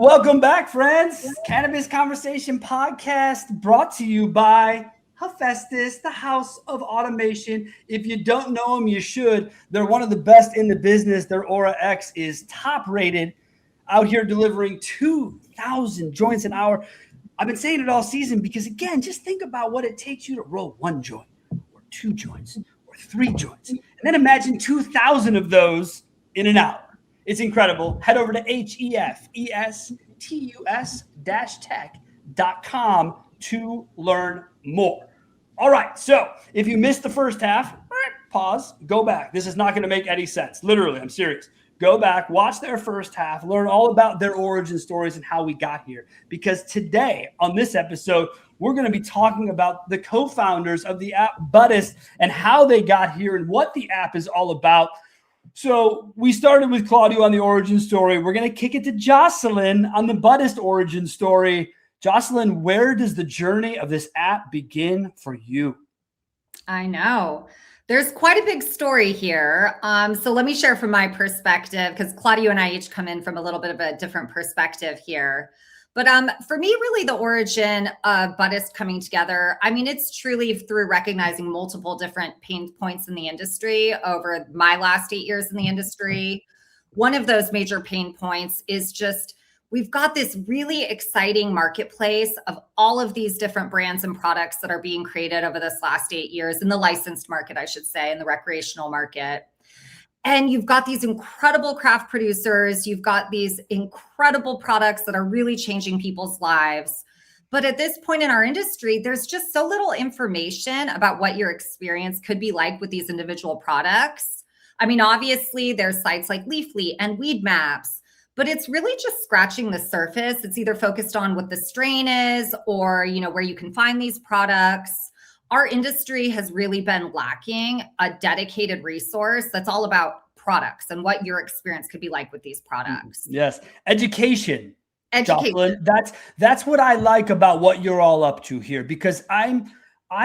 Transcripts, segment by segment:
Welcome back, friends. Cannabiz Conversation Podcast brought to you by Hefestus, the house of automation. If you don't know them, you should. They're one of the best in the business. Their Aura X is top rated, out here delivering 2,000 joints an hour. I've been saying it all season because, again, just think about what it takes you to roll one joint or two joints or three joints. And then imagine 2,000 of those in an hour. It's incredible. Head over to hefestus-tech.com to learn more. All right. So if you missed the first half, pause, go back. This is not going to make any sense. Literally, I'm serious. Go back, watch their first half, learn all about their origin stories and how we got here. Because today on this episode, we're going to be talking about the co-founders of the app Budist and how they got here and what the app is all about. So we started with Claudio on the origin story. We're going to kick it to Jocelyn on the Budist origin story. Jocelyn, where does the journey of this app begin for you? I know. There's quite a big story here. So let me share from my perspective, because Claudio and I each come in from a little bit of a different perspective here. But for me, really, the origin of Budist coming together, I mean, it's truly through recognizing multiple different pain points in the industry over my last 8 years in the industry. One of those major pain points is just we've got this really exciting marketplace of all of these different brands and products that are being created over this last 8 years in the licensed market, I should say, in the recreational market. And you've got these incredible craft producers. You've got these incredible products that are really changing people's lives. But at this point in our industry, there's just so little information about what your experience could be like with these individual products. I mean, obviously, there's sites like Leafly and Weed Maps, but it's really just scratching the surface. It's either focused on what the strain is or, where you can find these products. Our industry has really been lacking a dedicated resource that's all about products and what your experience could be like with these products. Yes. Education. Jocelyn, that's what I like about what you're all up to here, because I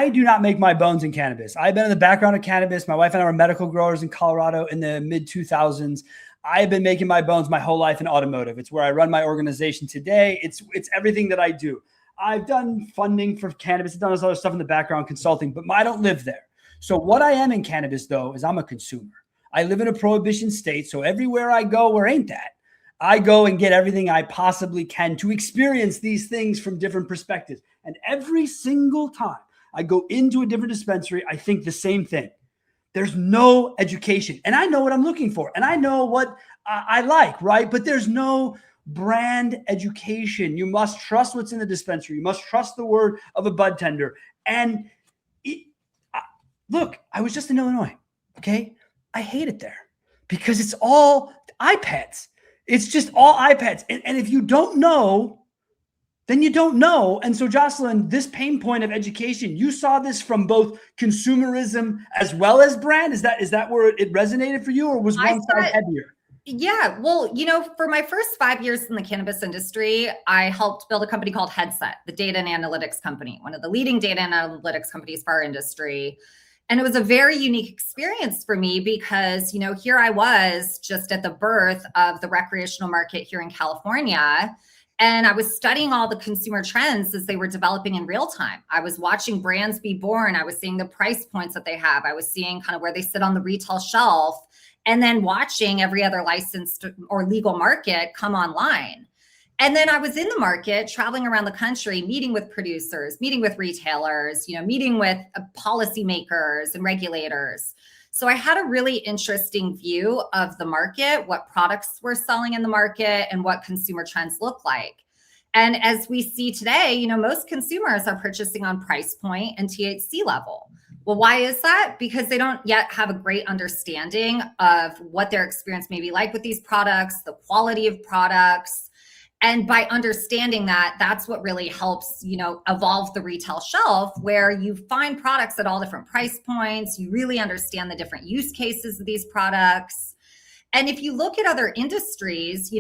do not make my bones in cannabis. I've been in the background of cannabis. My wife and I were medical growers in Colorado in the mid 2000s. I've been making my bones my whole life in automotive. It's where I run my organization today. It's everything that I do. I've done funding for cannabis, I've done this other stuff in the background, consulting, but I don't live there. So what I am in cannabis, though, is I'm a consumer. I live in a prohibition state. So everywhere I go, where ain't that? I go and get everything I possibly can to experience these things from different perspectives. And every single time I go into a different dispensary, I think the same thing. There's no education. And I know what I'm looking for. And I know what I like, right? But there's no brand education. You must trust what's in the dispensary. You must trust the word of a bud tender. And look, I was just in Illinois. Okay. I hate it there because it's all iPads. It's just all iPads. And if you don't know, then you don't know. And so, Jocelyn, this pain point of education, you saw this from both consumerism as well as brand. Is that where it resonated for you, or was one side heavier? Yeah. Well, for my first 5 years in the cannabis industry, I helped build a company called Headset, the data and analytics company, one of the leading data and analytics companies for our industry. And it was a very unique experience for me because, here I was just at the birth of the recreational market here in California. And I was studying all the consumer trends as they were developing in real time. I was watching brands be born. I was seeing the price points that they have. I was seeing kind of where they sit on the retail shelf. And then watching every other licensed or legal market come online. And then I was in the market, traveling around the country, meeting with producers, meeting with retailers, meeting with policymakers and regulators. So I had a really interesting view of the market, what products were selling in the market, and what consumer trends look like. And as we see today, most consumers are purchasing on price point and THC level. Well, why is that? Because they don't yet have a great understanding of what their experience may be like with these products, the quality of products. And by understanding that, that's what really helps, evolve the retail shelf, where you find products at all different price points. You really understand the different use cases of these products. And if you look at other industries,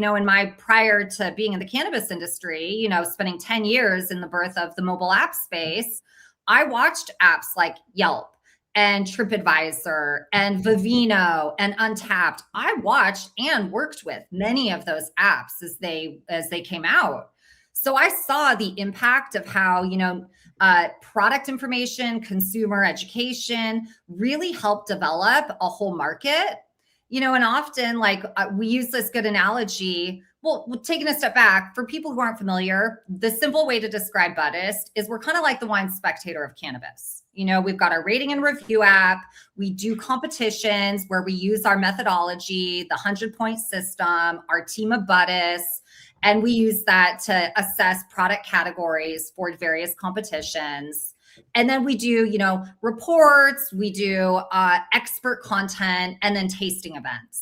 prior to being in the cannabis industry, spending 10 years in the birth of the mobile app space, I watched apps like Yelp and TripAdvisor and Vivino and Untapped. I watched and worked with many of those apps as they came out. So I saw the impact of how, product information, consumer education really helped develop a whole market, and often we use this good analogy. Well, taking a step back, for people who aren't familiar, the simple way to describe Buddhist is we're kind of like the wine spectator of cannabis. We've got our rating and review app. We do competitions where we use our methodology, the 100-point system, our team of Buddhists, and we use that to assess product categories for various competitions. And then we do, reports, we do expert content, and then tasting events.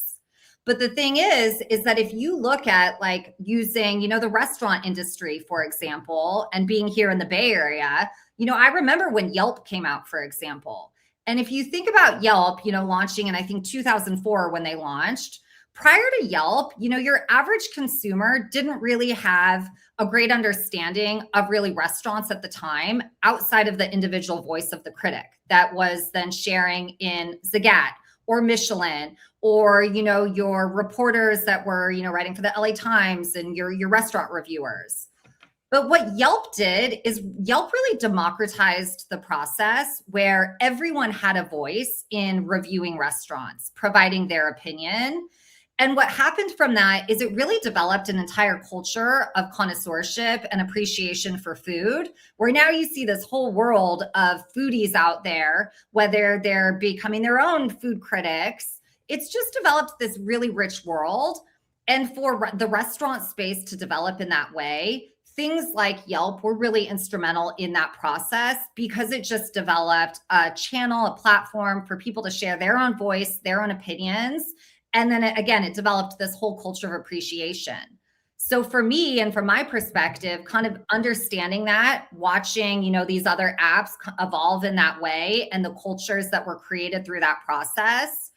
But the thing is that if you look at using, the restaurant industry, for example, and being here in the Bay Area, I remember when Yelp came out, for example. And if you think about Yelp, launching in, I think, 2004 when they launched, prior to Yelp, your average consumer didn't really have a great understanding of really restaurants at the time outside of the individual voice of the critic that was then sharing in Zagat or Michelin or, your reporters that were, writing for the LA Times and your restaurant reviewers. But what Yelp did is Yelp really democratized the process where everyone had a voice in reviewing restaurants, providing their opinion. And what happened from that is it really developed an entire culture of connoisseurship and appreciation for food, where now you see this whole world of foodies out there, whether they're becoming their own food critics. It's just developed this really rich world. And for the restaurant space to develop in that way, things like Yelp were really instrumental in that process because it just developed a channel, a platform for people to share their own voice, their own opinions. And then it developed this whole culture of appreciation. So for me, and from my perspective, kind of understanding that, watching, these other apps evolve in that way and the cultures that were created through that process,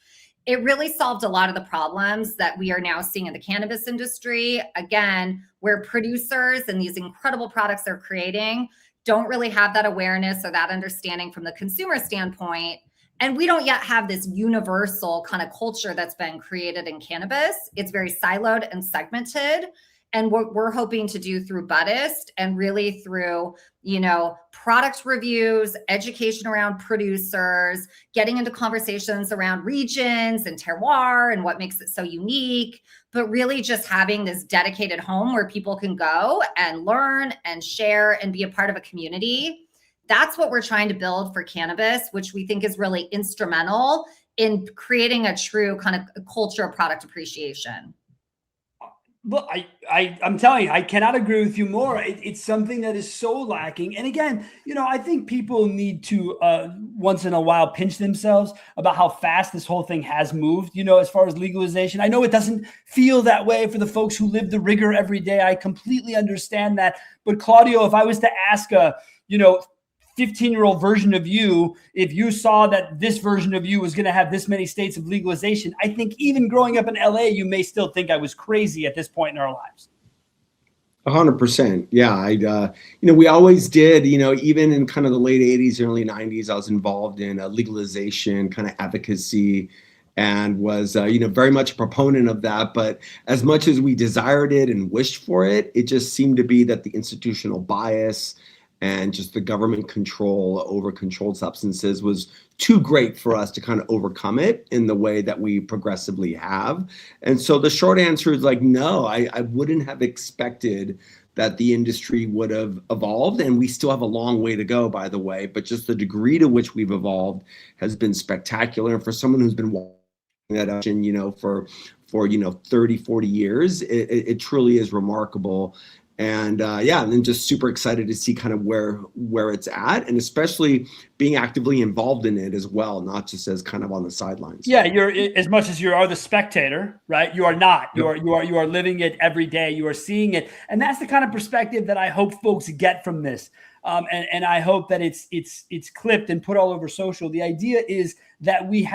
it really solved a lot of the problems that we are now seeing in the cannabis industry. Again, where producers and these incredible products they're creating don't really have that awareness or that understanding from the consumer standpoint. And we don't yet have this universal kind of culture that's been created in cannabis. It's very siloed and segmented. And what we're hoping to do through Buddhist and really through, product reviews, education around producers, getting into conversations around regions and terroir and what makes it so unique, but really just having this dedicated home where people can go and learn and share and be a part of a community. That's what we're trying to build for cannabis, which we think is really instrumental in creating a true kind of culture of product appreciation. Well, I'm telling you, I cannot agree with you more. It's something that is so lacking. And again, I think people need to once in a while pinch themselves about how fast this whole thing has moved, as far as legalization. I know it doesn't feel that way for the folks who live the rigor every day. I completely understand that. But Claudio, if I was to ask a, 15-year-old version of you, if you saw that this version of you was going to have this many states of legalization, I think even growing up in LA, you may still think I was crazy at this point in our lives. 100%. Yeah. We always did, even in kind of the late 80s, early 90s, I was involved in legalization kind of advocacy and was, very much a proponent of that. But as much as we desired it and wished for it, it just seemed to be that the institutional bias and just the government control over controlled substances was too great for us to kind of overcome it in the way that we progressively have. And so the short answer is no, I wouldn't have expected that the industry would have evolved. And we still have a long way to go, by the way, but just the degree to which we've evolved has been spectacular. And for someone who's been watching that, for 30, 40 years, it truly is remarkable. And and then just super excited to see kind of where it's at, and especially being actively involved in it as well, not just as kind of on the sidelines. Yeah, you're as much as you are the spectator, right? You are not. You are living it every day. You are seeing it, and that's the kind of perspective that I hope folks get from this. And I hope that it's clipped and put all over social. The idea is that we've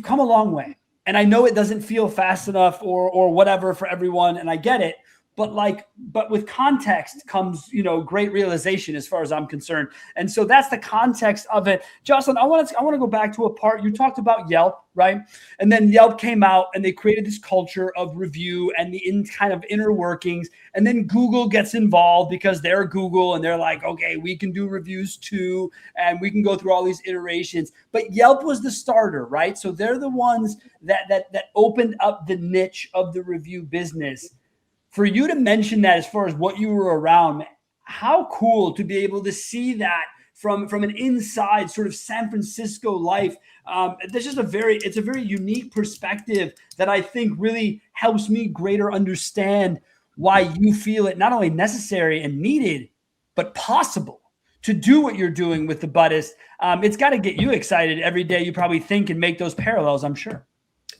come a long way, and I know it doesn't feel fast enough or whatever for everyone, and I get it. but with context comes, great realization as far as I'm concerned. And so that's the context of it. Jocelyn, I want to go back to a part you talked about Yelp, right? And then Yelp came out and they created this culture of review and the kind of inner workings. And then Google gets involved because they're Google and they're like, okay, we can do reviews too. And we can go through all these iterations, but Yelp was the starter, right? So they're the ones that opened up the niche of the review business. For you to mention that as far as what you were around, how cool to be able to see that from an inside sort of San Francisco life. That's just it's a very unique perspective that I think really helps me greater understand why you feel it not only necessary and needed, but possible to do what you're doing with the Buddhist. It's got to get you excited every day. You probably think and make those parallels, I'm sure.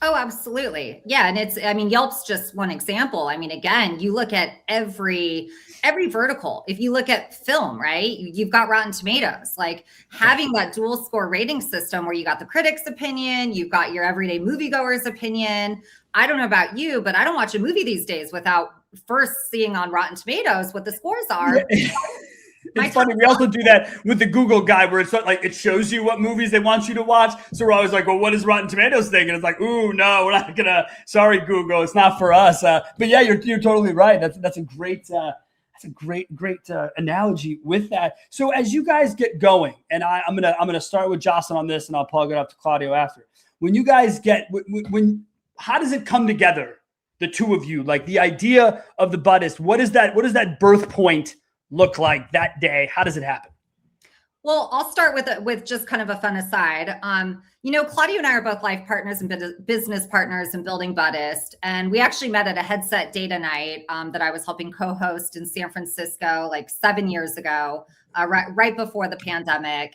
Oh, absolutely. Yeah. And Yelp's just one example. Again, you look at every vertical. If you look at film, right, you've got Rotten Tomatoes, like having that dual score rating system where you got the critics' opinion, you've got your everyday moviegoer's opinion. I don't know about you, but I don't watch a movie these days without first seeing on Rotten Tomatoes what the scores are. Yeah. It's funny. We also do that with the Google guide where it's like it shows you what movies they want you to watch. So we're always like, well, what does Rotten Tomatoes think? And it's like, ooh, no, we're not gonna. Sorry, Google, it's not for us. But yeah, you're totally right. That's a great analogy with that. So as you guys get going, and I'm gonna start with Jocelyn on this, and I'll plug it up to Claudio after. When you guys how does it come together? The two of you, like the idea of the Buddhist. What is that birth point look like that day? How does it happen? Well, I'll start with just kind of a fun aside. Claudio and I are both life partners and business partners in building Buddhist. And we actually met at a headset data night that I was helping co-host in San Francisco like 7 years ago, right before the pandemic.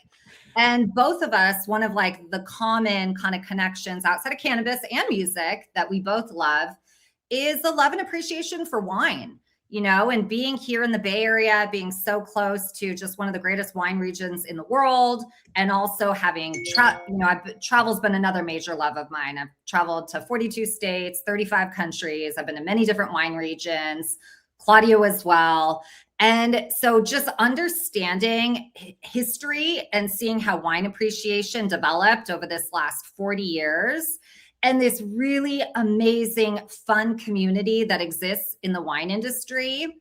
And both of us, one of like the common kind of connections outside of cannabis and music that we both love is the love and appreciation for wine. And being here in the Bay Area, being so close to just one of the greatest wine regions in the world, and also having, travel's been another major love of mine. I've traveled to 42 states, 35 countries. I've been to many different wine regions, Claudio as well. And so just understanding history and seeing how wine appreciation developed over this last 40 years. And this really amazing, fun community that exists in the wine industry.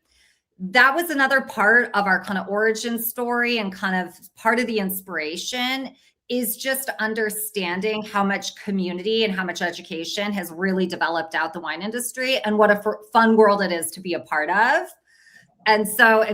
That was another part of our kind of origin story, and kind of part of the inspiration is just understanding how much community and how much education has really developed out the wine industry, and what a fun world it is to be a part of. And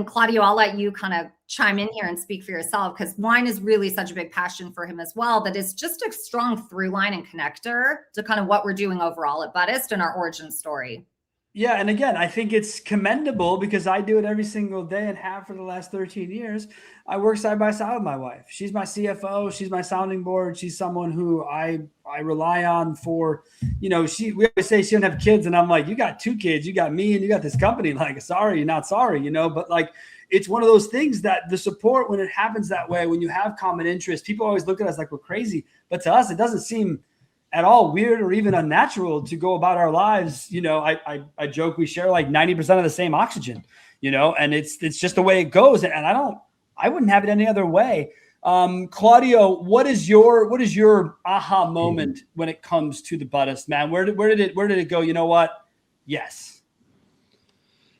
Claudio, I'll let you kind of chime in here and speak for yourself, because wine is really such a big passion for him as well. That is just a strong through line and connector to kind of what we're doing overall at Buddhist and our origin story. Yeah. And again, I think it's commendable because I do it every single day and have for the last 13 years. I work side by side with my wife. She's my CFO. She's my sounding board. She's someone who I rely on for, we always say she doesn't have kids. And I'm like, you got 2 kids, you got me, and you got this company. Like, sorry, you're not sorry, but like, it's one of those things that the support, when it happens that way, when you have common interests, people always look at us like we're crazy. But to us, it doesn't seem at all weird or even unnatural to go about our lives. I joke we share like 90% of the same oxygen, and it's just the way it goes. And I wouldn't have it any other way. Claudio, what is your aha moment when it comes to the Buddhist, man? Where did it go? You know what? Yes.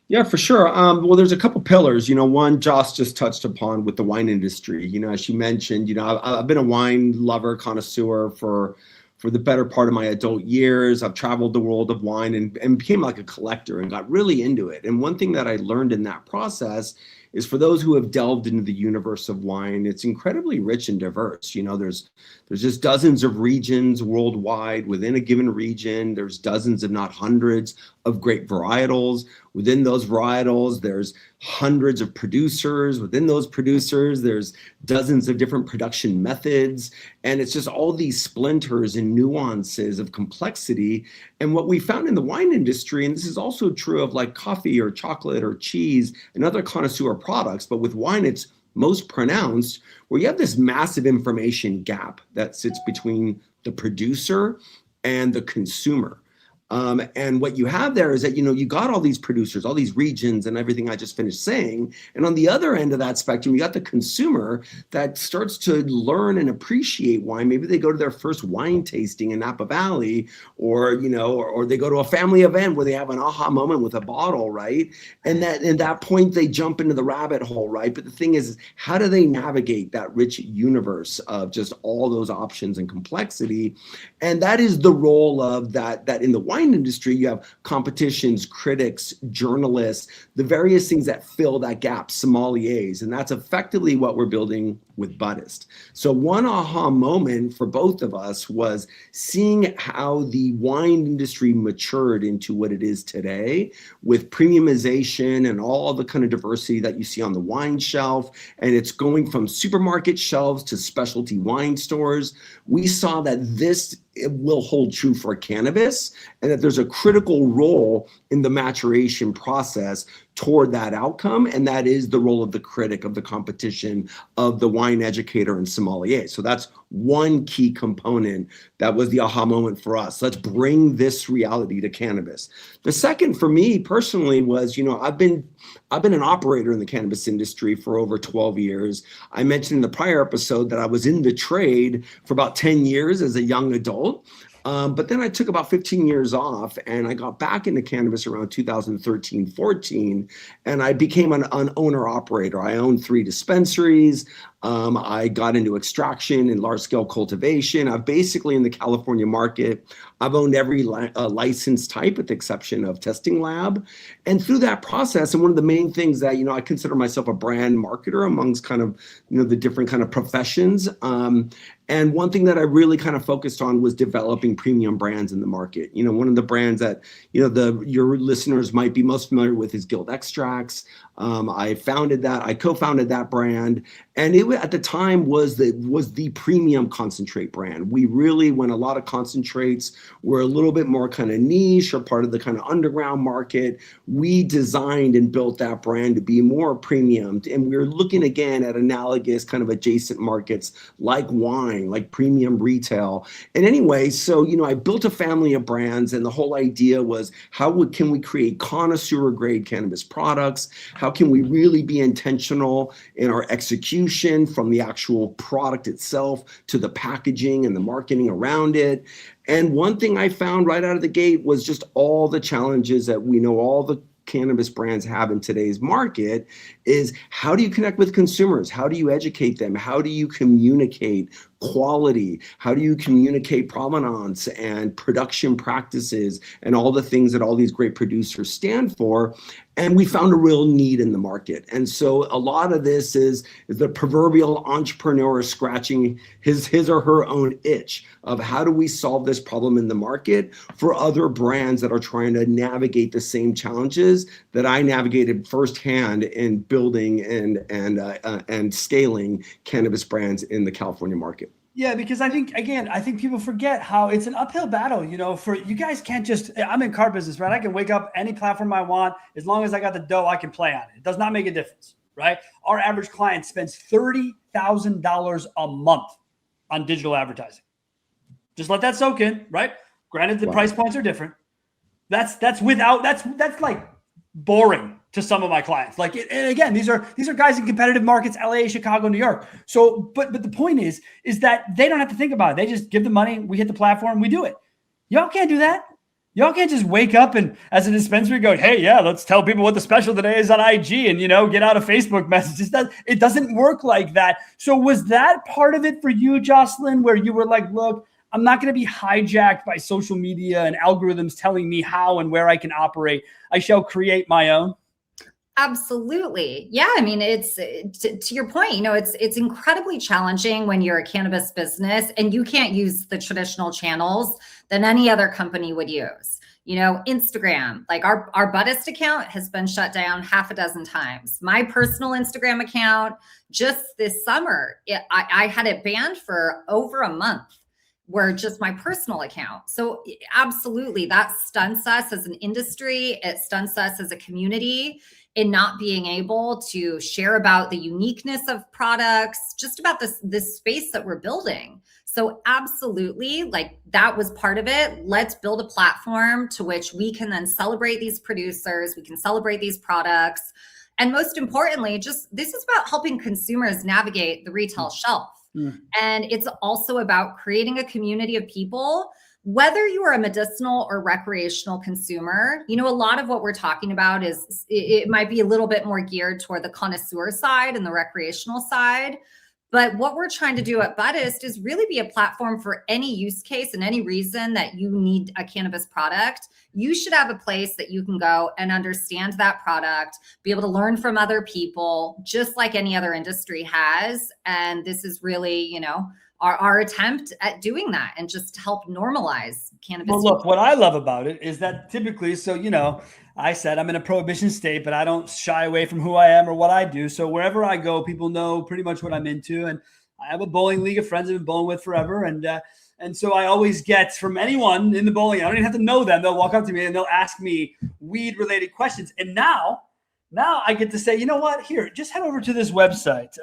Yeah, for sure. Well, there's a couple pillars. One Joss just touched upon with the wine industry. As she mentioned, I've been a wine lover, connoisseur for the better part of my adult years. I've traveled the world of wine and became like a collector and got really into it. And one thing that I learned in that process is, for those who have delved into the universe of wine, it's incredibly rich and diverse. There's just dozens of regions worldwide. Within a given region, there's dozens, if not hundreds, of great varietals. Within those varietals, there's hundreds of producers. Within those producers, there's dozens of different production methods. And it's just all these splinters and nuances of complexity. And what we found in the wine industry, and this is also true of like coffee or chocolate or cheese and other connoisseur products, but with wine, it's most pronounced, where you have this massive information gap that sits between the producer and the consumer. And what you have there is that, you got all these producers, all these regions and everything I just finished saying. And on the other end of that spectrum, you got the consumer that starts to learn and appreciate wine. Maybe they go to their first wine tasting in Napa Valley, or they go to a family event where they have an aha moment with a bottle, right? And at that point, they jump into the rabbit hole, right? But the thing is, how do they navigate that rich universe of just all those options and complexity? And that is the role of that in the wine industry, you have competitions, critics, journalists, the various things that fill that gap, sommeliers, and that's effectively what we're building with Buddhist. So one aha moment for both of us was seeing how the wine industry matured into what it is today, with premiumization and all the kind of diversity that you see on the wine shelf, and it's going from supermarket shelves to specialty wine stores. We saw that it will hold true for cannabis, and that there's a critical role in the maturation process toward that outcome, and that is the role of the critic, of the competition, of the wine educator and sommelier. So that's one key component that was the aha moment for us. Let's bring this reality to cannabis. The second for me personally was, I've been an operator in the cannabis industry for over 12 years. I mentioned in the prior episode that I was in the trade for about 10 years as a young adult. But then I took about 15 years off, and I got back into cannabis around 2013, 14, and I became an owner operator. I owned 3 dispensaries. I got into extraction and large scale cultivation. I've basically, in the California market, I've owned every license type with the exception of testing lab. And through that process, and one of the main things that, I consider myself a brand marketer amongst kind of, the different kind of professions. And one thing that I really kind of focused on was developing premium brands in the market. One of the brands that, your listeners might be most familiar with is Guild Extracts. I co-founded that brand, and it at the time was the premium concentrate brand. We really, when a lot of concentrates were a little bit more kind of niche or part of the kind of underground market, we designed and built that brand to be more premium. And we were looking again at analogous kind of adjacent markets like wine, like premium retail. And anyway, so, I built a family of brands, and the whole idea was can we create connoisseur grade cannabis products? How can we really be intentional in our execution, from the actual product itself to the packaging and the marketing around it? And one thing I found right out of the gate was just all the challenges that we know all the cannabis brands have in today's market is, how do you connect with consumers? How do you educate them? How do you communicate quality? How do you communicate provenance and production practices and all the things that all these great producers stand for? And we found a real need in the market. And so a lot of this is the proverbial entrepreneur scratching his or her own itch of, how do we solve this problem in the market for other brands that are trying to navigate the same challenges that I navigated firsthand in building and scaling cannabis brands in the California market. Yeah, because I think people forget how it's an uphill battle, for you guys can't just, I'm in car business, right? I can wake up any platform I want. As long as I got the dough, I can play on it. It does not make a difference, right? Our average client spends $30,000 a month on digital advertising. Just let that soak in, right? Granted, the price points are different. That's like boring to some of my clients. Like, and again, these are guys in competitive markets, LA, Chicago, New York. So, but the point is that they don't have to think about it. They just give the money, we hit the platform, we do it. Y'all can't do that. Y'all can't just wake up and as a dispensary go, hey, yeah, let's tell people what the special today is on IG and, get out a Facebook message. It doesn't work like that. So was that part of it for you, Jocelyn, where you were like, look, I'm not going to be hijacked by social media and algorithms telling me how and where I can operate. I shall create my own. Absolutely. Yeah. I mean, it's to your point, it's incredibly challenging when you're a cannabis business and you can't use the traditional channels that any other company would use. Instagram, like our Budist account has been shut down half a dozen times. My personal Instagram account just this summer, I had it banned for over a month. Were just my personal account. So absolutely, that stunts us as an industry. It stunts us as a community in not being able to share about the uniqueness of products, just about this space that we're building. So absolutely, like that was part of it. Let's build a platform to which we can then celebrate these producers, we can celebrate these products. And most importantly, just this is about helping consumers navigate the retail shelf. And it's also about creating a community of people, whether you are a medicinal or recreational consumer. You know, a lot of what we're talking about is it might be a little bit more geared toward the connoisseur side and the recreational side. But what we're trying to do at Buddhist is really be a platform for any use case and any reason that you need a cannabis product. You should have a place that you can go and understand that product, be able to learn from other people, just like any other industry has. And this is really, you know, our attempt at doing that and just help normalize cannabis. Well, look, what I love about it is that typically, so, you know, I said I'm in a prohibition state, but I don't shy away from who I am or what I do. So wherever I go, people know pretty much what I'm into. And I have a bowling league of friends I've been bowling with forever. And so I always get from anyone in the bowling, I don't even have to know them. They'll walk up to me and they'll ask me weed related questions. And now I get to say, you know what, here, just head over to this website,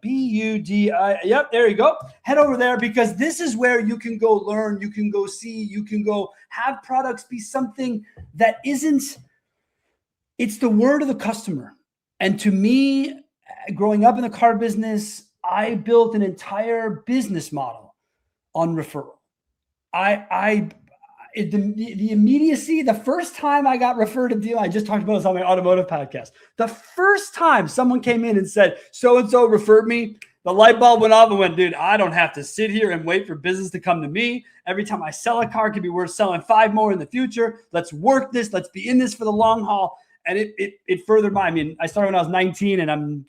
BUDI. Yep, there you go. Head over there, because this is where you can go learn, you can go see, you can go have products be something that isn't, it's the word of the customer. And to me, growing up in the car business, I built an entire business model on referral. The immediacy, the first time I got referred a deal, I just talked about this on my automotive podcast. The first time someone came in and said, so-and-so referred me, the light bulb went off and went, dude, I don't have to sit here and wait for business to come to me. Every time I sell a car, it could be worth selling 5 more in the future. Let's work this. Let's be in this for the long haul. And it furthered I mean, I started when I was 19 and I'm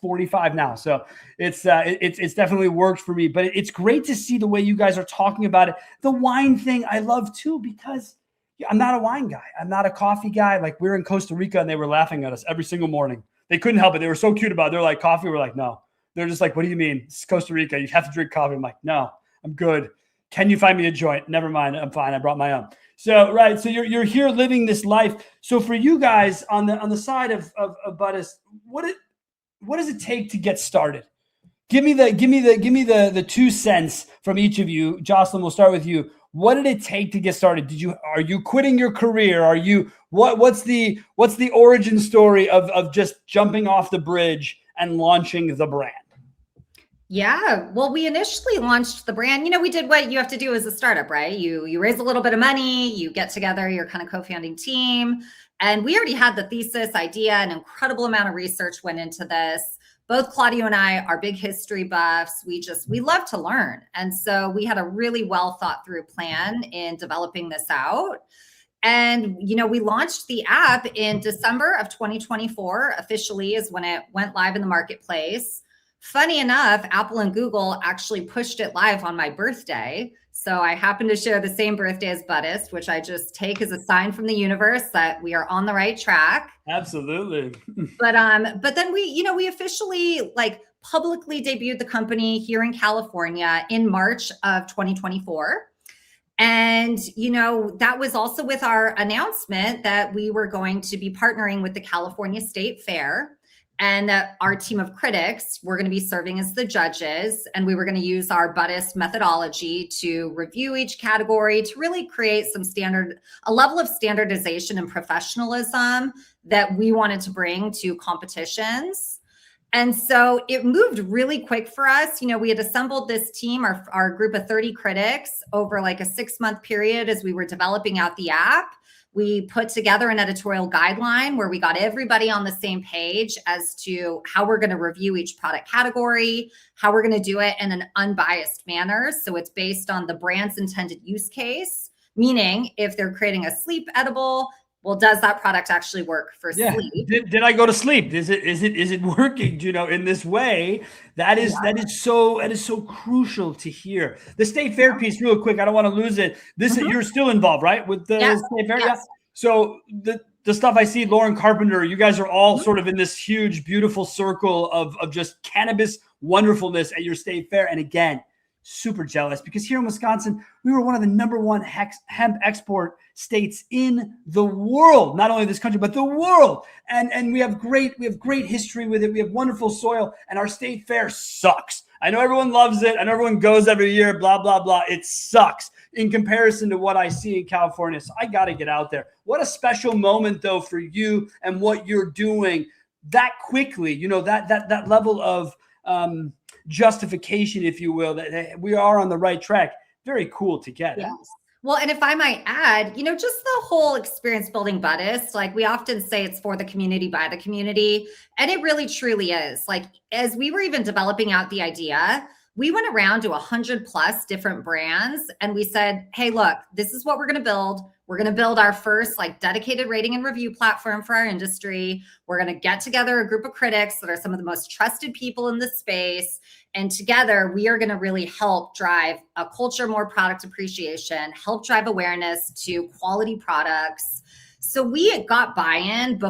45 now. So it's definitely worked for me, but it's great to see the way you guys are talking about it. The wine thing I love too, because I'm not a wine guy. I'm not a coffee guy. Like, we were in Costa Rica and they were laughing at us every single morning. They couldn't help it. They were so cute about it. They're like, coffee? We're like, no. They're just like, what do you mean? It's Costa Rica. You have to drink coffee. I'm like, no, I'm good. Can you find me a joint? Never mind. I'm fine. I brought my own. So, right. So you're here living this life. So for you guys on the side of Buddhist, what does it take to get started? Give me the 2 cents from each of you. Jocelyn, we'll start with you. What did it take to get started? Are you quitting your career? Are you what's the origin story of just jumping off the bridge and launching the brand? Yeah, well, we initially launched the brand. You know, we did what you have to do as a startup, right? You raise a little bit of money, you get together your kind of co-founding team. And we already had the thesis idea. An incredible amount of research went into this. Both Claudio and I are big history buffs. We love to learn. And so we had a really well thought through plan in developing this out. And, you know, we launched the app in December of 2024, officially is when it went live in the marketplace. Funny enough, Apple and Google actually pushed it live on my birthday. So I happen to share the same birthday as Buddhist, which I just take as a sign from the universe that we are on the right track. Absolutely. But then we officially publicly debuted the company here in California in March of 2024. And, you know, that was also with our announcement that we were going to be partnering with the California State Fair. And that our team of critics were going to be serving as the judges, and we were going to use our Buddhist methodology to review each category to really create a level of standardization and professionalism that we wanted to bring to competitions. And so it moved really quick for us. You know, we had assembled this team, our group of 30 critics, over like a 6-month period as we were developing out the app. We put together an editorial guideline where we got everybody on the same page as to how we're going to review each product category, how we're going to do it in an unbiased manner. So it's based on the brand's intended use case, meaning if they're creating a sleep edible, well, does that product actually work for sleep? Did I go to sleep? Is it working? You know, in this way, that is so crucial to hear. The State Fair piece, real quick. I don't want to lose it. You're still involved, right, with the State Fair? Yes. Yeah. So the stuff I see, Lauren Carpenter, you guys are all sort of in this huge, beautiful circle of just cannabis wonderfulness at your State Fair. And again, super jealous, because here in Wisconsin, we were one of the #1 hemp export states in the world, not only this country, but the world. And we have great history with it. We have wonderful soil, and our State Fair sucks. I know everyone loves it. I know everyone goes every year, blah, blah, blah. It sucks in comparison to what I see in California. So I got to get out there. What a special moment, though, for you and what you're doing that quickly, that level of justification, if you will, that we are on the right track. Very cool to get. Yes. Well, and if I might add, just the whole experience building Buddhist, like we often say it's for the community, by the community. And it really truly is. Like, as we were even developing out the idea, we went around to 100+ different brands and we said, hey, look, this is what we're going to build. We're going to build our first dedicated rating and review platform for our industry. We're going to get together a group of critics that are some of the most trusted people in the space. And together we are going to really help drive a culture, more product appreciation, help drive awareness to quality products. So we got buy-in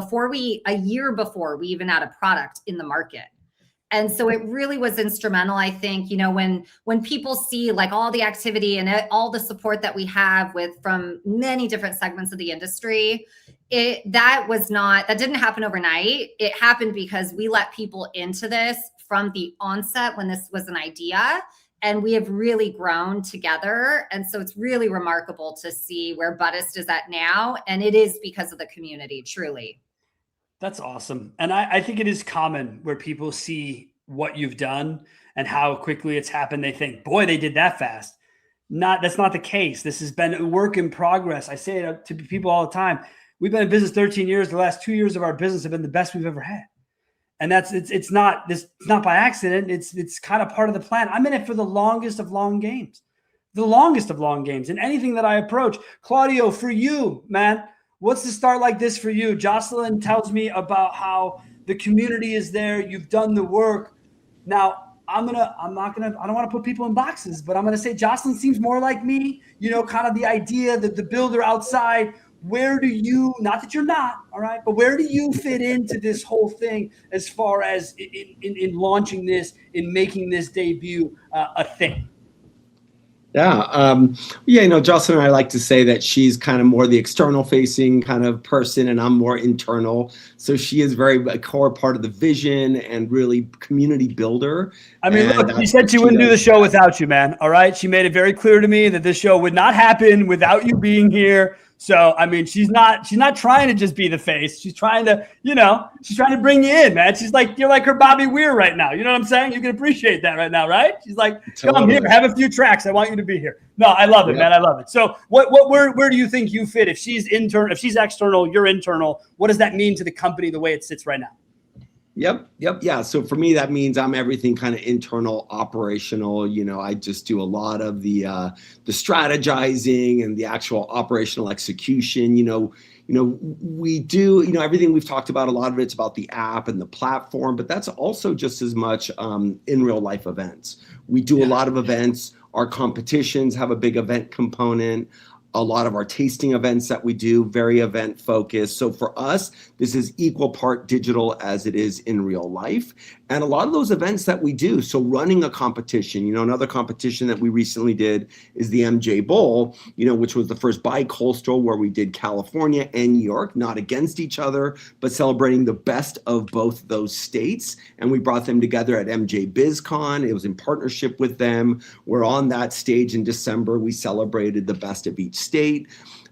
a year before we even had a product in the market. And so it really was instrumental, I think, when people see all the activity and all the support that we have from many different segments of the industry, that didn't happen overnight. It happened because we let people into this from the onset when this was an idea, and we have really grown together. And so it's really remarkable to see where Buddhist is at now. And it is because of the community, truly. That's awesome. And I think it is common where people see what you've done and how quickly it's happened. They think, boy, they did that fast. That's not the case. This has been a work in progress. I say it to people all the time. We've been in business 13 years. The last 2 years of our business have been the best we've ever had. And it's not by accident. It's kind of part of the plan. I'm in it for the longest of long games, and anything that I approach. Claudio, for you, man, what's the start like this for you? Jocelyn tells me about how the community is there. You've done the work. Now I don't want to put people in boxes, but I'm going to say Jocelyn seems more like me, kind of the idea that the builder outside. Where do you, not that you're not, all right, but where do you fit into this whole thing as far as in launching this, in making this debut a thing? Yeah. Jocelyn and I like to say that she's kind of more the external facing kind of person and I'm more internal. So she is a core part of the vision and really community builder. I mean, look, she said she wouldn't do the show without you, man. All right. She made it very clear to me that this show would not happen without you being here. So, I mean, she's not trying to just be the face. She's trying to, she's trying to bring you in, man. She's like, you're like her Bobby Weir right now. You know what I'm saying? You can appreciate that right now, right? She's like, come here, have a few tracks. I want you to be here. No, I love it, man. I love it. So where do you think you fit? If she's external, you're internal. What does that mean to the company the way it sits right now? Yep. Yeah. So for me, that means I'm everything kind of internal, operational. I just do a lot of the strategizing and the actual operational execution. We do, everything we've talked about, a lot of it's about the app and the platform, but that's also just as much in real life events. We do a lot of events. Our competitions have a big event component. A lot of our tasting events that we do, very event focused. So for us, this is equal part digital as it is in real life. And a lot of those events that we do, so running a competition, another competition that we recently did is the MJ Bowl, which was the first bi-coastal where we did California and New York, not against each other, but celebrating the best of both those states. And we brought them together at BizCon. It was in partnership with them. We're on that stage in December. We celebrated the best of each state.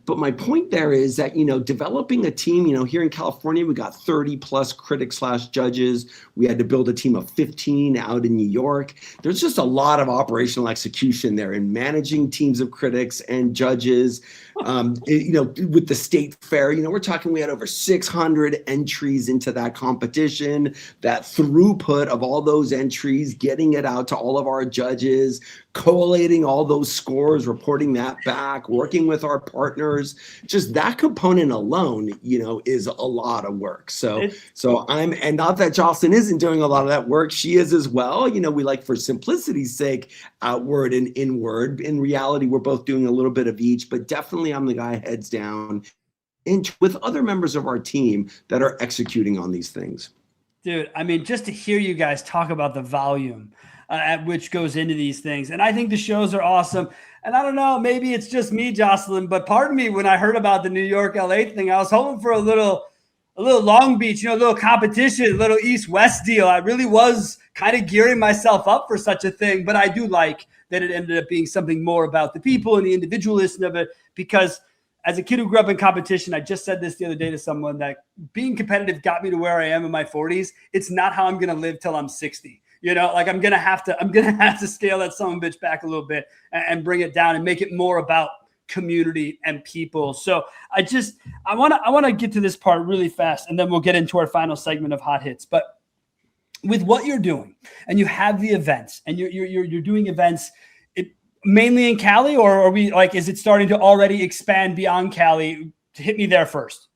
But my point there is that, developing a team, here in California, we got 30+ critics/judges. We had to build a team of 15 out in New York. There's just a lot of operational execution there in managing teams of critics and judges. With the state fair, we're talking, we had over 600 entries into that competition. That throughput of all those entries, getting it out to all of our judges, collating all those scores, reporting that back, working with our partners, just that component alone, is a lot of work. And not that Jocelyn isn't doing a lot of that work, she is as well. We like, for simplicity's sake, outward and inward. In reality, we're both doing a little bit of each, but definitely I'm the guy heads down with other members of our team that are executing on these things. Dude, I mean, just to hear you guys talk about the volume at which goes into these things. And I think the shows are awesome. And I don't know, maybe it's just me, Jocelyn, but pardon me, when I heard about the New York, LA thing, I was hoping for a little little Long Beach, a little competition, a little East-West deal. I really was kind of gearing myself up for such a thing, but I do like that it ended up being something more about the people and the individualism of it, because as a kid who grew up in competition, I just said this the other day to someone, that being competitive got me to where I am in my 40s. It's not how I'm going to live till I'm 60. Like I'm going to have to scale that son of a bitch back a little bit and bring it down and make it more about community and people. So I want to get to this part really fast, and then we'll get into our final segment of hot hits. But with what you're doing, and you have the events, and you're doing events mainly in Cali, or are we is it starting to already expand beyond Cali? Hit me there first.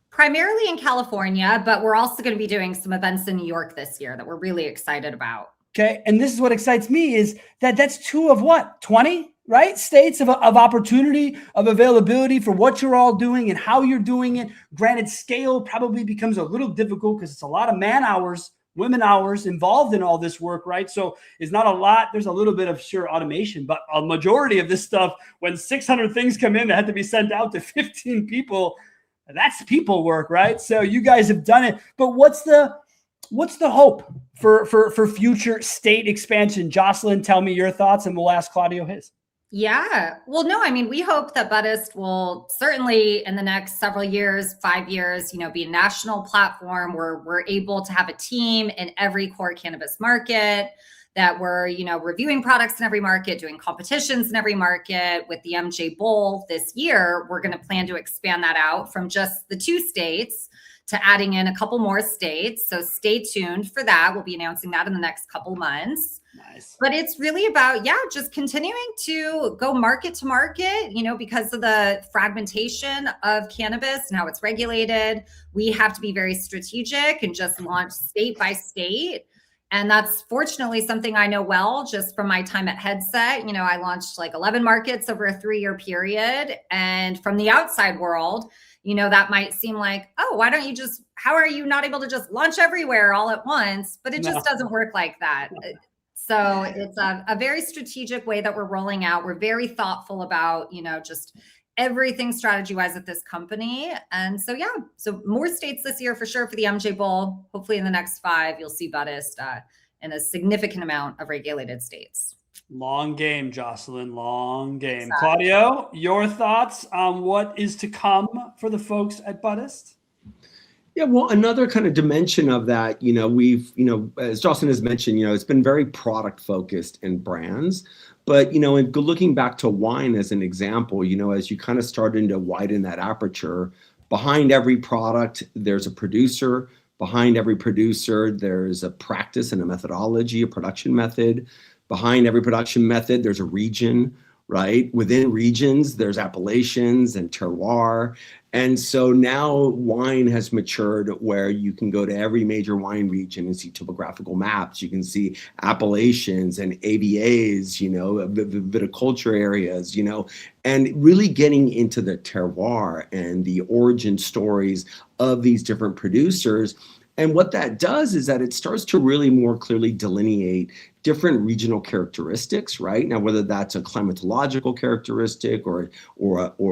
Primarily in California, but we're also going to be doing some events in New York this year that we're really excited about. Okay. And this is what excites me, is that's 2 of what? 20, right? States of opportunity, of availability for what you're all doing and how you're doing it. Granted, scale probably becomes a little difficult because it's a lot of man hours, women hours involved in all this work, right? So it's not a lot. There's a little bit of sure automation, but a majority of this stuff, when 600 things come in that have to be sent out to 15 people, that's people work, right? So you guys have done it, but what's the hope for future state expansion? Jocelyn, tell me your thoughts, and we'll ask Claudio his. Yeah. Well, no, I mean, we hope that Buddhist will certainly in the next several years, 5 years, be a national platform where we're able to have a team in every core cannabis market, that we're, reviewing products in every market, doing competitions in every market. With the MJ Bowl this year, we're going to plan to expand that out from just the 2 states to adding in a couple more states. So stay tuned for that. We'll be announcing that in the next couple months. Nice. But it's really about, just continuing to go market to market, because of the fragmentation of cannabis and how it's regulated. We have to be very strategic and just launch state by state. And that's fortunately something I know well, just from my time at Headset. I launched 11 markets over a 3-year period. And from the outside world, that might seem like, oh, how are you not able to just launch everywhere all at once? But it just doesn't work like that. So it's a very strategic way that we're rolling out. We're very thoughtful about, just everything strategy-wise at this company. And so, so more states this year for sure for the MJ Bowl. Hopefully in the next 5, you'll see Buddhist in a significant amount of regulated states. Long game, Jocelyn, long game. Exactly. Claudio, your thoughts on what is to come for the folks at Buddhist? Yeah, well, another kind of dimension of that, we've, as Jocelyn has mentioned, it's been very product focused in brands. But, and looking back to wine as an example, as you kind of started to widen that aperture, behind every product, there's a producer. Behind every producer, there's a practice and a methodology, a production method. Behind every production method, there's a region, right? Within regions, there's appellations and terroir. And so now wine has matured where you can go to every major wine region and see topographical maps. You can see appellations and AVAs, viticulture areas, and really getting into the terroir and the origin stories of these different producers. And what that does is that it starts to really more clearly delineate different regional characteristics, right? Now, whether that's a climatological characteristic or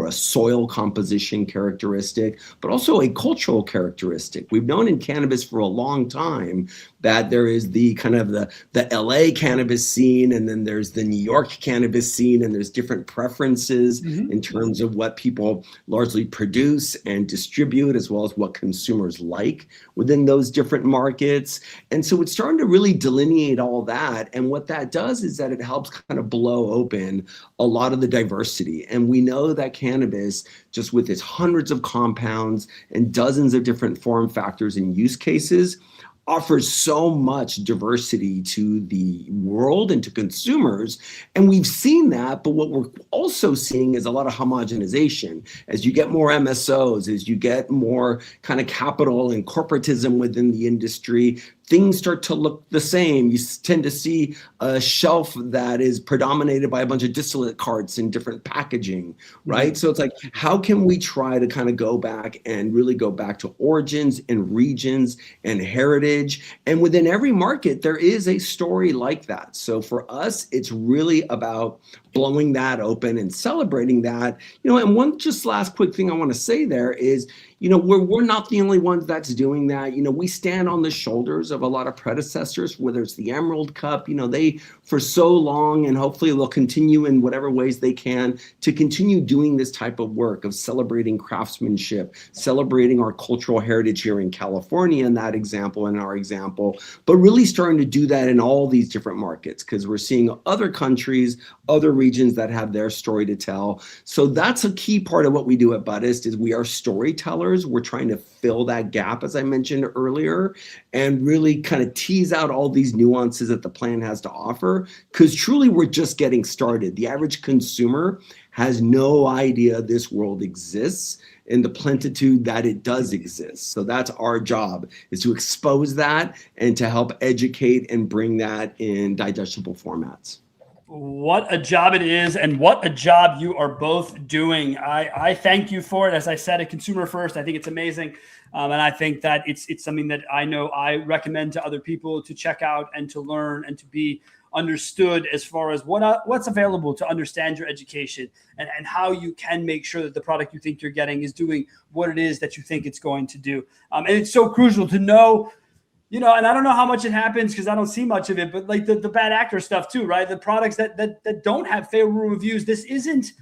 a soil composition characteristic, but also a cultural characteristic. We've known in cannabis for a long time that there is the kind of the LA cannabis scene, and then there's the New York cannabis scene, and there's different preferences in terms of what people largely produce and distribute, as well as what consumers like within those different markets. And so it's starting to really delineate all that. And what that does is that it helps kind of blow open a lot of the diversity. And we know that cannabis, just with its hundreds of compounds and dozens of different form factors and use cases, offers so much diversity to the world and to consumers. And we've seen that, but what we're also seeing is a lot of homogenization. As you get more MSOs, as you get more kind of capital and corporatism within the industry, things start to look the same. You tend to see a shelf that is predominated by a bunch of distillate carts in different packaging, right? So it's like, how can we try to kind of go back and really go back to origins and regions and heritage? And within every market, there is a story like that. So for us, it's really about blowing that open and celebrating that, and one just last quick thing I want to say there is, we're not the only ones that's doing that. We stand on the shoulders of a lot of predecessors, whether it's the Emerald Cup, they for so long, and hopefully they'll continue in whatever ways they can to continue doing this type of work of celebrating craftsmanship, celebrating our cultural heritage here in California in that example, in our example, but really starting to do that in all these different markets, because we're seeing other countries, other regions that have their story to tell. So that's a key part of what we do at Buddhist is we are storytellers. We're trying to fill that gap, as I mentioned earlier, and really kind of tease out all these nuances that the plan has to offer, because truly we're just getting started. The average consumer has no idea this world exists in the plenitude that it does exist. So that's our job, is to expose that and to help educate and bring that in digestible formats. What a job it is, and what a job you are both doing. I thank you for it. As I said, a consumer first. I think it's amazing. And I think that it's something that I know I recommend to other people to check out and to learn and to be understood as far as what's available to understand your education and how you can make sure that the product you think you're getting is doing what it is that you think it's going to do. And it's so crucial to know, and I don't know how much it happens because I don't see much of it, but like the bad actor stuff too, right? The products that don't have favorable reviews. This isn't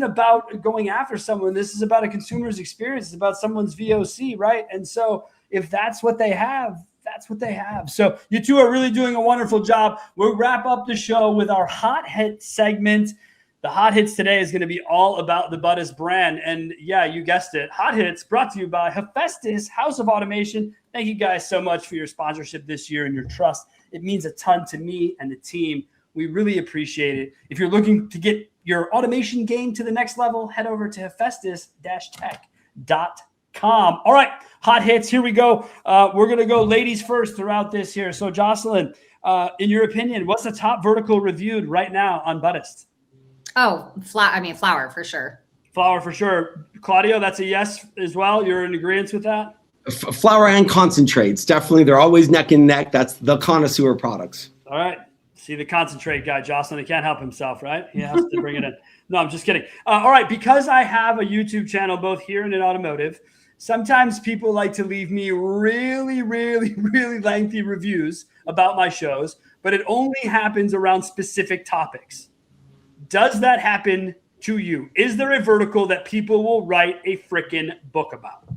about going after someone. This is about a consumer's experience. It's about someone's VOC, right? And so if that's what they have, that's what they have. So you two are really doing a wonderful job. We'll wrap up the show with our hot hit segment. The hot hits today is going to be all about the Buddhist brand. And yeah, you guessed it. Hot hits brought to you by Hefestus, House of Automation. Thank you guys so much for your sponsorship this year and your trust. It means a ton to me and the team. We really appreciate it. If you're looking to get your automation game to the next level, head over to hefestus-tech.com. All right, hot hits. Here we go. We're going to go ladies first throughout this here. So Jocelyn, in your opinion, what's the top vertical reviewed right now on Buddhist? Oh, flower for sure. Flower for sure. Claudio, that's a yes as well. You're in agreement with that? Flower and concentrates. Definitely. They're always neck and neck. That's the connoisseur products. All right. See the concentrate guy, Jocelyn. He can't help himself, right? He has to bring it in. No, I'm just kidding. All right. Because I have a YouTube channel, both here and in automotive, sometimes people like to leave me really, really, really lengthy reviews about my shows, but it only happens around specific topics. Does that happen to you? Is there a vertical that people will write a freaking book about?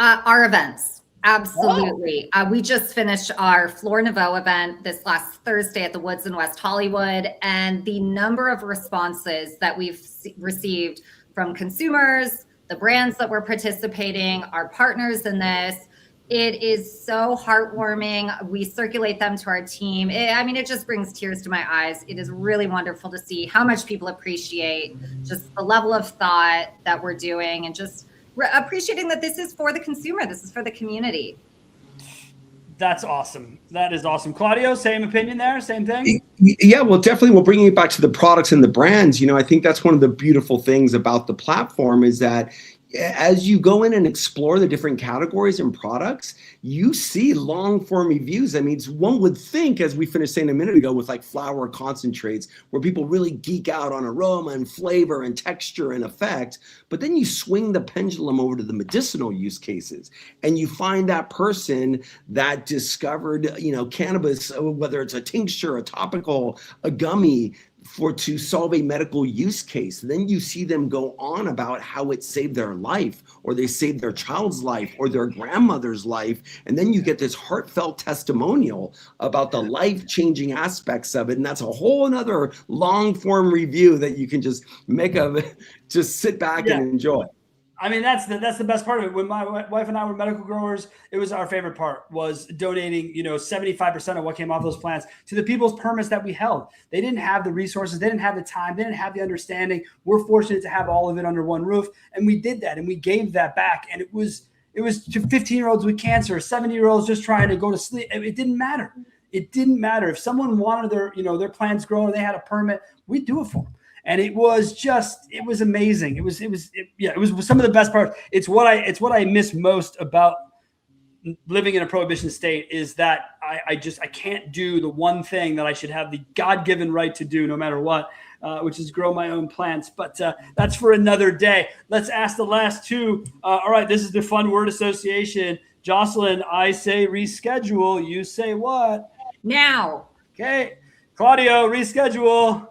Our events. Absolutely. We just finished our Fleur Nouveau event this last Thursday at the Woods in West Hollywood. And the number of responses that we've received from consumers, the brands that were participating, our partners in this, it is so heartwarming. We circulate them to our team. It just brings tears to my eyes. It is really wonderful to see how much people appreciate just the level of thought that we're doing and just appreciating that this is for the consumer. This is for the community. That's awesome. That is awesome. Claudio, same opinion there? Same thing? Yeah, well, definitely. We'll bring it back to the products and the brands. I think that's one of the beautiful things about the platform is that as you go in and explore the different categories and products, you see long form reviews. One would think, as we finished saying a minute ago, with like flower concentrates, where people really geek out on aroma and flavor and texture and effect. But then you swing the pendulum over to the medicinal use cases, and you find that person that discovered, cannabis, whether it's a tincture, a topical, a gummy, to solve a medical use case. Then you see them go on about how it saved their life, or they saved their child's life, or their grandmother's life. And then you get this heartfelt testimonial about the life-changing aspects of it. And that's a whole another long form review that you can just just sit back and enjoy. That's the best part of it. When my wife and I were medical growers, it was our favorite part was donating, 75% of what came off those plants to the people's permits that we held. They didn't have the resources. They didn't have the time. They didn't have the understanding. We're fortunate to have all of it under one roof. And we did that, and we gave that back. And it was to 15-year-olds with cancer, 70-year-olds just trying to go to sleep. It didn't matter. It didn't matter. If someone wanted their plants grown and they had a permit, we'd do it for them. And it was amazing. It was some of the best parts. It's what I miss most about living in a prohibition state is that I can't do the one thing that I should have the God-given right to do no matter what. which is grow my own plants. But that's for another day. Let's ask the last two. All right, this is the fun word association. Jocelyn, I say reschedule. You say what? Now. Okay. Claudio, reschedule.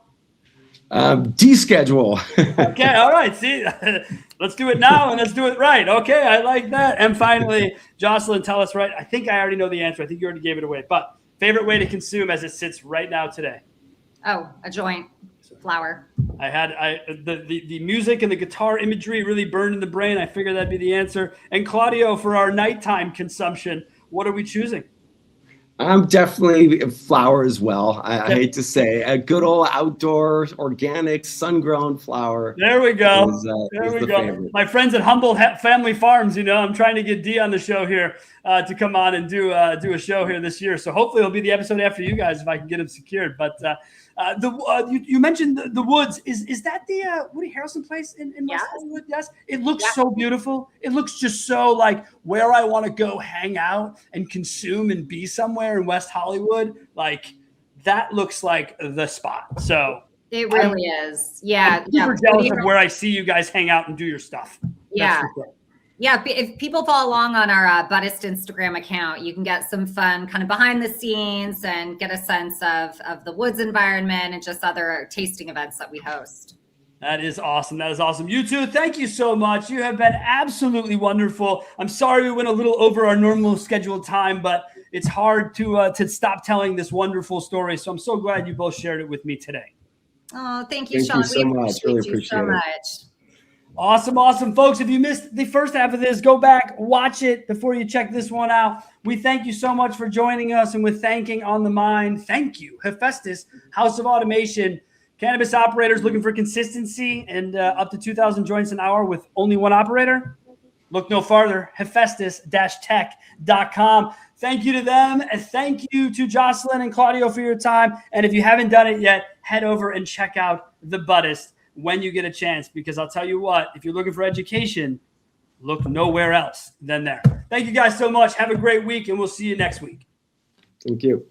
Deschedule. Okay. All right. See, let's do it now and let's do it right. Okay. I like that. And finally, Jocelyn, tell us right. I think I already know the answer. I think you already gave it away. But favorite way to consume as it sits right now today? Oh, a joint. Flower. The music and the guitar imagery really burned in the brain. I figured that'd be the answer. And Claudio, for our nighttime consumption, what are we choosing? I'm definitely flower as well. I hate to say, a good old outdoor, organic, sun-grown flower. There we go. There we go. Favorite. My friends at Humble Family Farms, I'm trying to get Dee on the show here to come on and do a show here this year. So hopefully it'll be the episode after you guys if I can get him secured. But you mentioned the woods. Is that the Woody Harrelson place in West Hollywood? Yes. It looks so beautiful. It looks just so like where I want to go hang out and consume and be somewhere in West Hollywood. Like that looks like the spot. So it really is. Yeah. I'm super jealous of where I see you guys hang out and do your stuff. Yeah. Yeah, if people follow along on our Buddhist Instagram account, you can get some fun kind of behind the scenes and get a sense of the woods environment and just other tasting events that we host. That is awesome. That is awesome. You two, thank you so much. You have been absolutely wonderful. I'm sorry we went a little over our normal scheduled time, but it's hard to stop telling this wonderful story. So I'm so glad you both shared it with me today. Oh, thank you, Sean. Thank you so much. Really appreciate you so much. Awesome. Folks, if you missed the first half of this, go back, watch it before you check this one out. We thank you so much for joining us, and with thanking on the mind, thank you, Hefestus, House of Automation, cannabis operators looking for consistency and up to 2,000 joints an hour with only one operator. Look no farther, Hefestus-tech.com. Thank you to them, and thank you to Jocelyn and Claudio for your time. And if you haven't done it yet, head over and check out the Buddhist when you get a chance, because I'll tell you what, if you're looking for education, look nowhere else than there. Thank you guys so much. Have a great week, and we'll see you next week. Thank you.